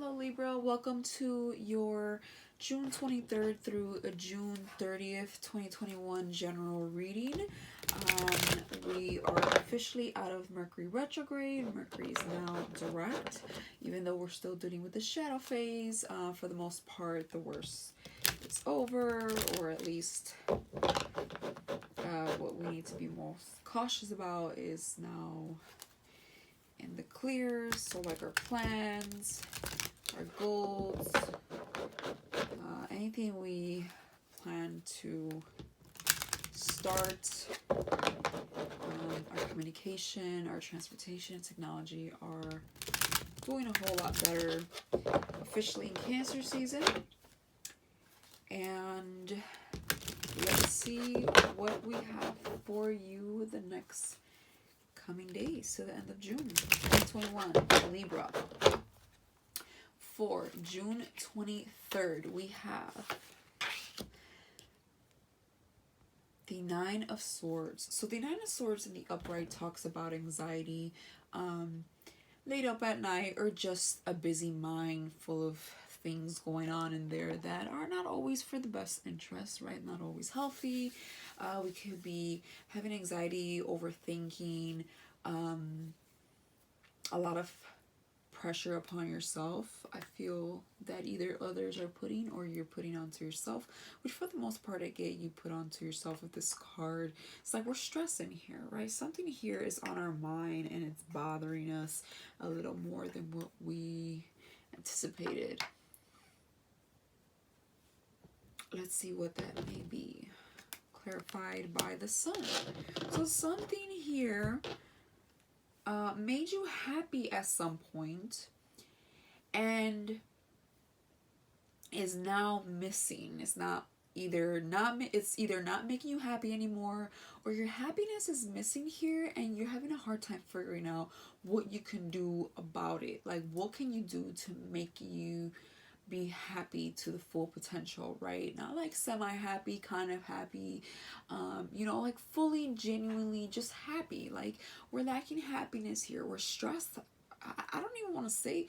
Hello Libra, welcome to your June 23rd through June 30th, 2021 general reading. We are officially out of Mercury retrograde. Mercury is now direct, even though we're still dealing with the shadow phase. For the most part, the worst is over, or at least what we need to be most cautious about is now in the clear. So like our plans, our goals, anything we plan to start, our communication, our transportation, technology are doing a whole lot better officially in Cancer season. And let's see what we have for you the next coming days to the end of June 2021. Libra. For June 23rd, we have the Nine of Swords. So the Nine of Swords in the upright talks about anxiety, late up at night, or just a busy mind full of things going on in there that are not always for the best interest, right? Not always healthy. We could be having anxiety, overthinking, a lot of pressure upon yourself. I feel that either others are putting or you're putting onto yourself, which for the most part I get you put onto yourself with this card. It's like we're stressing here, right? Something here is on our mind and it's bothering us a little more than what we anticipated. Let's see what that may be. Clarified by the sun. So something here made you happy at some point and is now missing. It's either not making you happy anymore, or your happiness is missing here and you're having a hard time figuring out what you can do about it. Like, what can you do to make you be happy to the full potential, right? Not like semi-happy, kind of happy, like fully, genuinely just happy. Like, we're lacking happiness here. We're stressed. I don't even want to say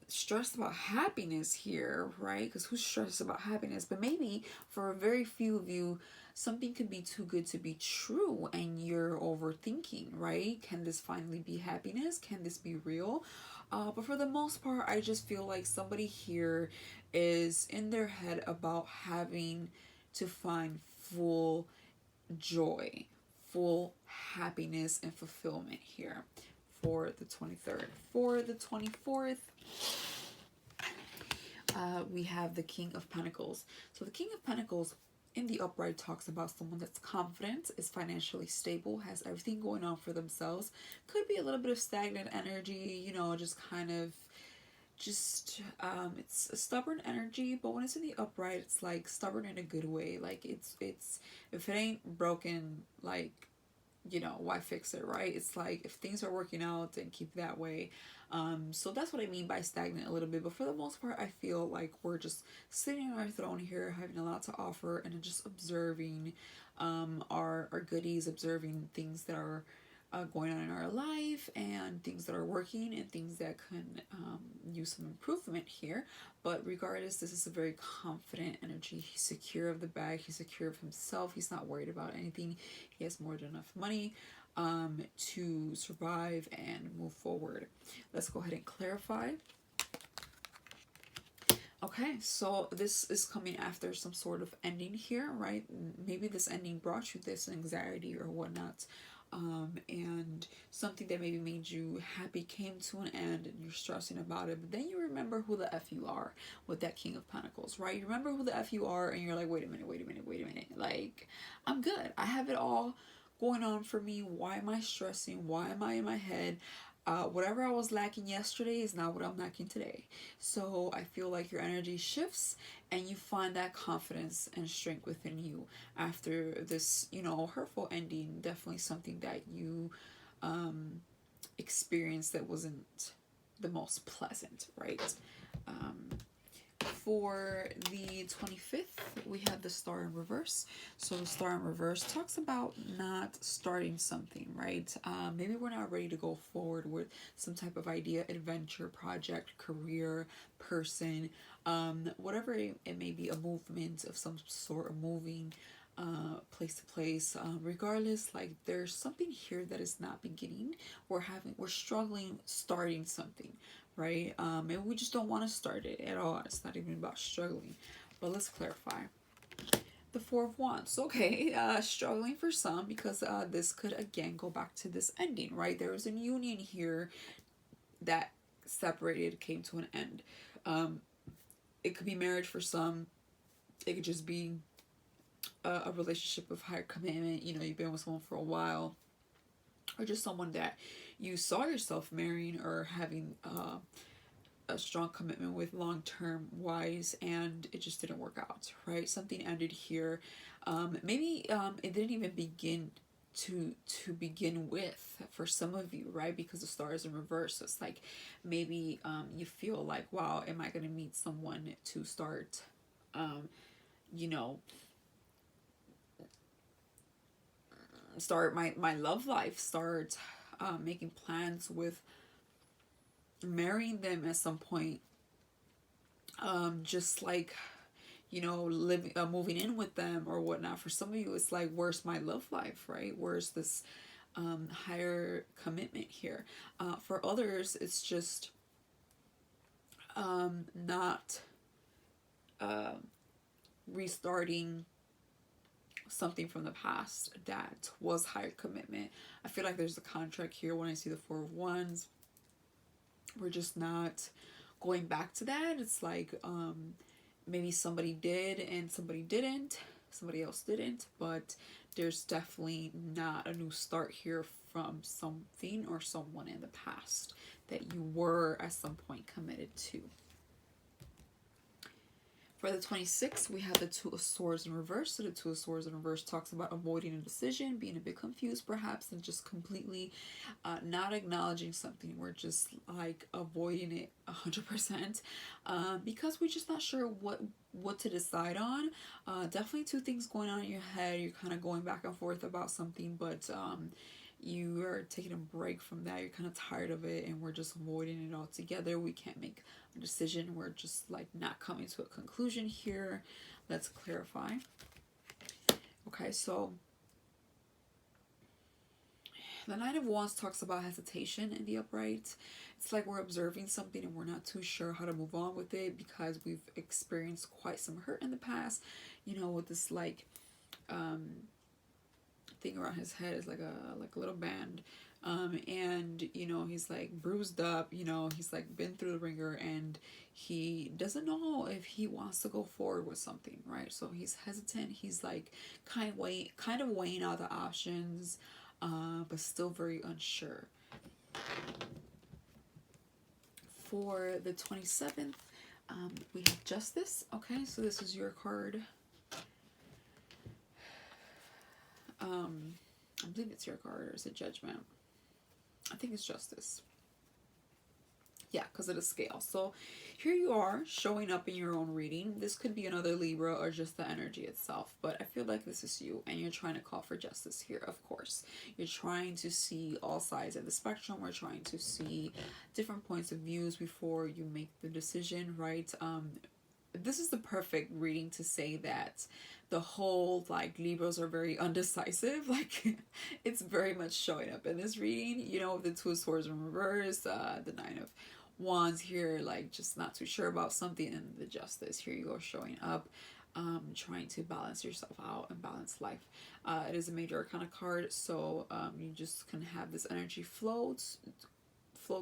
stressed about happiness here, right? Because who's stressed about happiness? But maybe for a very few of you, something could be too good to be true and you're overthinking, right? Can this finally be happiness? Can this be real? But for the most part, I just feel like somebody here is in their head about having to find full joy, full happiness and fulfillment here for the 23rd. For the 24th, we have the King of Pentacles. So the King of Pentacles in the upright talks about someone that's confident, is financially stable, has everything going on for themselves. Could be a little bit of stagnant energy, just kind of it's a stubborn energy, but when it's in the upright, it's like stubborn in a good way. Like it's if it ain't broken, like, why fix it, right? It's like if things are working out, then keep it that way. So that's what I mean by stagnant a little bit. But for the most part, I feel like we're just sitting on our throne here, having a lot to offer, and just observing our goodies, observing things that are going on in our life, and things that are working, and things that can use some improvement here. But regardless, this is a very confident energy. He's secure of the bag. He's secure of himself. He's not worried about anything. He has more than enough money to survive and move forward. Let's go ahead and clarify. Okay, so this is coming after some sort of ending here, right? Maybe this ending brought you this anxiety or whatnot. And something that maybe made you happy came to an end and you're stressing about it, but then you remember who the F you are with that King of Pentacles, right? You remember who the F you are and you're like, wait a minute. Like, I'm good. I have it all going on for me. Why am I stressing? Why am I in my head? Whatever I was lacking yesterday is not what I'm lacking today. So I feel like your energy shifts and you find that confidence and strength within you after this, hurtful ending. Definitely something that you experienced that wasn't the most pleasant, right? For the 25th, we have the Star in reverse. So the Star in reverse talks about not starting something, right? Maybe we're not ready to go forward with some type of idea, adventure, project, career, person, whatever it may be, a movement of some sort, of moving place to place. Regardless, like there's something here that is not beginning. We're struggling starting something, right? And we just don't want to start it at all. It's not even about struggling. But let's clarify. The Four of Wands. Okay, struggling for some because this could again go back to this ending, right? There was a union here that separated, came to an end. It could be marriage for some. It could just be a relationship of higher commitment. You know, you've been with someone for a while, or just someone that you saw yourself marrying or having a strong commitment with long-term wise, and it just didn't work out, right? Something ended here. Maybe it didn't even begin to begin with for some of you, right? Because the star is in reverse. So it's like maybe you feel like, wow, am I going to meet someone to start you know, start my love life, start making plans with marrying them at some point, just like, you know, living moving in with them or whatnot. For some of you it's like, where's my love life, right? Where's this higher commitment here? For others it's just not restarting something from the past that was higher commitment. I feel like there's a contract here when I see the Four of Wands. We're just not going back to that. It's like maybe somebody did and somebody didn't, somebody else didn't, but there's definitely not a new start here from something or someone in the past that you were at some point committed to. For the 26th, we have the Two of Swords in reverse. So the Two of Swords in reverse talks about avoiding a decision, being a bit confused perhaps, and just completely not acknowledging something. We're just like avoiding it 100% because we're just not sure what to decide on. Definitely two things going on in your head. You're kind of going back and forth about something, but you are taking a break from that. You're kind of tired of it, and we're just avoiding it altogether. We can't make a decision. We're just like not coming to a conclusion here. Let's clarify. Okay, so the Nine of Wands talks about hesitation in the upright. It's like we're observing something and we're not too sure how to move on with it because we've experienced quite some hurt in the past, you know, with this like thing around his head is like a little band, and you know, he's like bruised up, you know, he's like been through the ringer and he doesn't know if he wants to go forward with something, right? So he's hesitant. He's like kind of weighing out the options, but still very unsure. For the 27th, we have Justice. Okay, so this is your card. I believe it's your card, or is it Judgment? I think it's Justice. Yeah, because of the scale. So here you are showing up in your own reading. This could be another Libra or just the energy itself, but I feel like this is you and you're trying to call for justice here, of course. You're trying to see all sides of the spectrum. We're trying to see different points of views before you make the decision, right? This is the perfect reading to say that the whole like Libras are very undecisive. Like it's very much showing up in this reading, you know, the Two of Swords in reverse, the Nine of Wands here, like just not too sure about something, and the Justice here you go showing up, trying to balance yourself out and balance life. It is a major arcana card, so you just can have this energy flow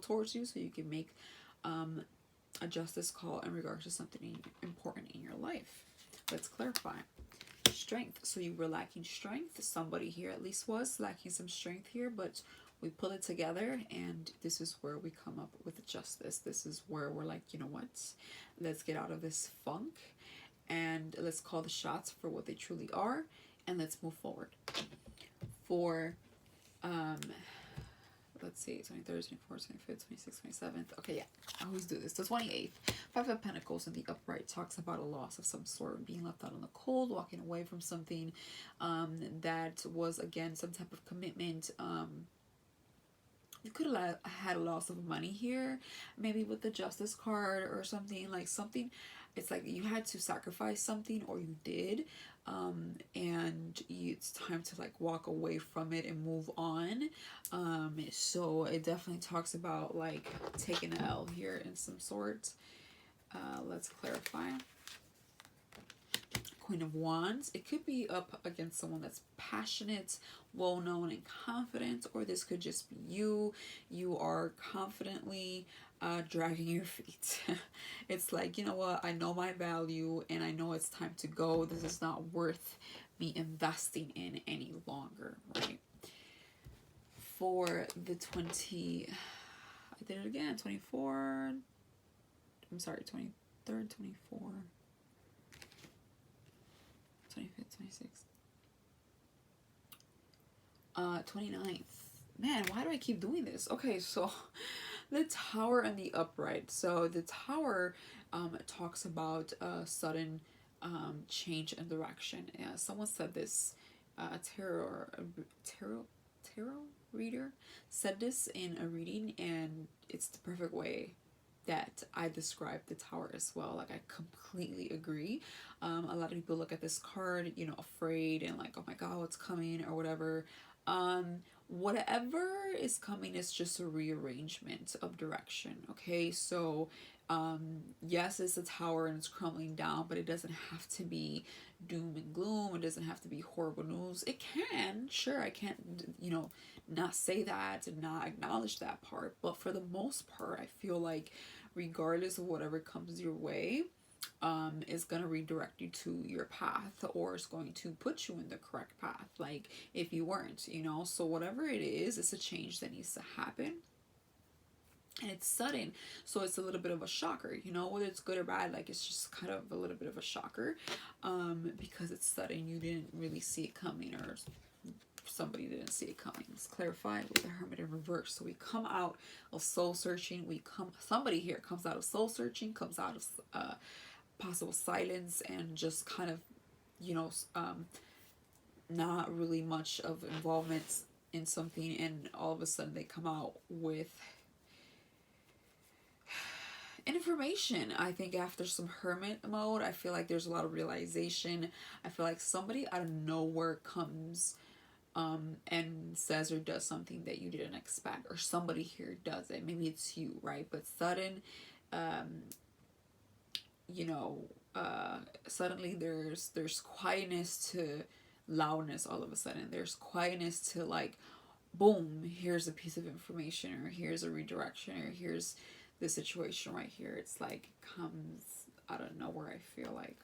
towards you so you can make a justice call in regards to something important in your life. Let's clarify. Strength. So you were lacking strength. Somebody here at least was lacking some strength here, but we pull it together and this is where we come up with justice. This is where we're like, you know what, let's get out of this funk and let's call the shots for what they truly are and let's move forward. For let's see, 23rd, 24th, 25th, 26th, 27th. Okay, yeah, I always do this. The 28th, Five of Pentacles in the upright talks about a loss of some sort, being left out in the cold, walking away from something that was, again, some type of commitment. You could have had a loss of money here, maybe with the Justice card or something, like something. It's like you had to sacrifice something, or you did, and it's time to like walk away from it and move on. So it definitely talks about like taking an L here in some sort. Let's clarify. Queen of Wands. It could be up against someone that's passionate, well-known, and confident, or this could just be you. You are confidently dragging your feet. It's like, you know what, I know my value and I know it's time to go. This is not worth me investing in any longer, right? For the 20, I did it again, 24, I'm sorry, 23rd, 24, 25th, 26th, 29th. Man, why do I keep doing this? Okay, so the Tower and the upright. So the Tower talks about a sudden change in direction. Yeah, someone said this, tarot reader said this in a reading, and it's the perfect way that I describe the Tower as well. Like, I completely agree. A lot of people look at this card, you know, afraid and like, oh my god, what's coming or whatever. Whatever is coming is just a rearrangement of direction. Okay, so yes, it's a tower and it's crumbling down, but it doesn't have to be doom and gloom. It doesn't have to be horrible news. It can, sure, I can't, you know, not say that and not acknowledge that part, but for the most part, I feel like regardless of whatever comes your way, is going to redirect you to your path, or it's going to put you in the correct path, like if you weren't, you know. So whatever it is, it's a change that needs to happen, and it's sudden, so it's a little bit of a shocker, you know, whether it's good or bad. Like, it's just kind of a little bit of a shocker, because it's sudden, you didn't really see it coming, or somebody didn't see it coming. Let's clarify with the Hermit in reverse. So we come out of soul searching, somebody here comes out of soul searching, comes out of possible silence, and just kind of, you know, not really much of involvement in something, and all of a sudden they come out with information. I think after some hermit mode, I feel like there's a lot of realization. I feel like somebody out of nowhere comes and says or does something that you didn't expect, or somebody here does it. Maybe it's you, right? But sudden, you know, suddenly there's quietness to loudness. All of a sudden there's quietness to, like, boom, here's a piece of information, or here's a redirection, or here's the situation right here. It's like it comes out of nowhere, I feel like.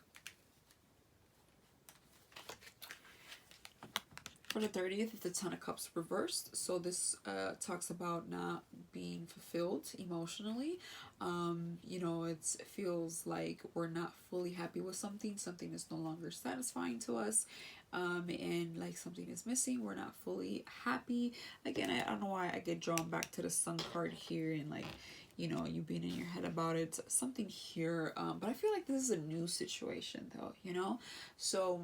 For the 30th, the Ten of Cups reversed. So this talks about not being fulfilled emotionally. You know, it feels like we're not fully happy with something. Something is no longer satisfying to us. And like something is missing. We're not fully happy. Again, I don't know why I get drawn back to the Sun card here, and like, you know, you being in your head about it. Something here. But I feel like this is a new situation though, you know? So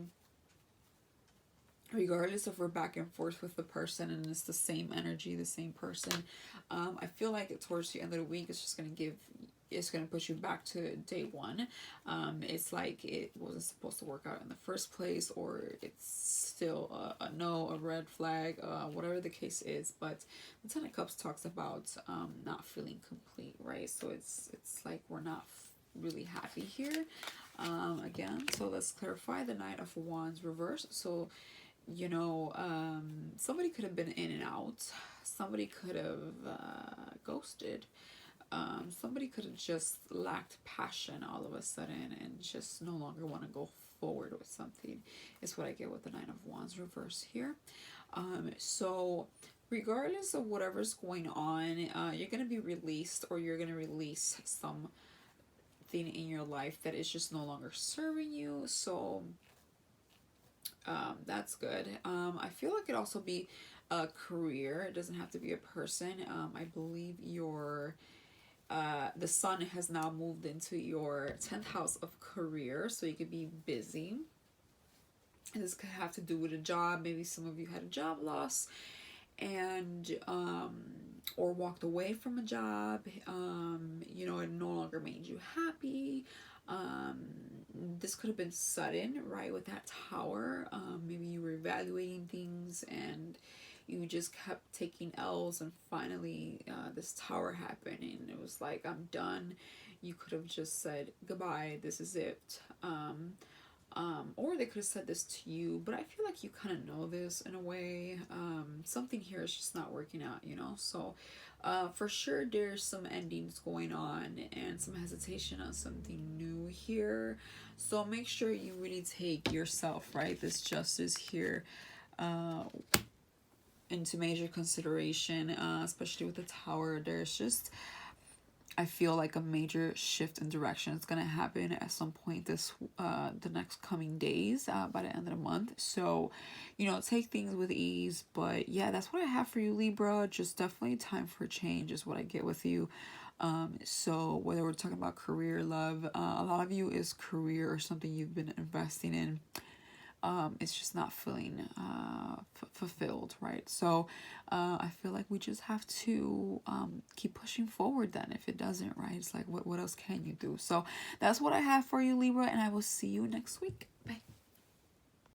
regardless if we're back and forth with the person and it's the same energy, the same person, I feel like towards the end of the week, it's going to push you back to day one. It's like it wasn't supposed to work out in the first place, or it's still a no, a red flag, whatever the case is. But the Ten of Cups talks about not feeling complete, right? So it's like we're not really happy here, again. So let's clarify the Knight of Wands reverse. So, you know, somebody could have been in and out. Somebody could have ghosted. Somebody could have just lacked passion all of a sudden and just no longer want to go forward with something, is what I get with the Nine of Wands reverse here. So regardless of whatever's going on, you're going to be released, or you're going to release something in your life that is just no longer serving you. So that's good. I feel like it also be a career. It doesn't have to be a person. I believe your the sun has now moved into your 10th house of career, so you could be busy. And this could have to do with a job. Maybe some of you had a job loss, and or walked away from a job. You know, it no longer made you happy. This could have been sudden, right? With that tower, maybe you were evaluating things and you just kept taking L's, and finally this tower happened and it was like, I'm done. You could have just said goodbye, this is it. Or they could have said this to you, but I feel like you kind of know this in a way. Something here is just not working out, you know. So for sure there's some endings going on and some hesitation on something new here. So make sure you really take yourself, right, this justice here, into major consideration, especially with the tower. There's just, I feel like a major shift in direction is going to happen at some point this the next coming days, by the end of the month. So, you know, take things with ease. But yeah, that's what I have for you, Libra. Just definitely time for change is what I get with you. So whether we're talking about career, love, a lot of you is career or something you've been investing in. It's just not feeling fulfilled, right? So I feel like we just have to keep pushing forward then. If it doesn't, right, it's like, what else can you do? So that's what I have for you, Libra, and I will see you next week. Bye.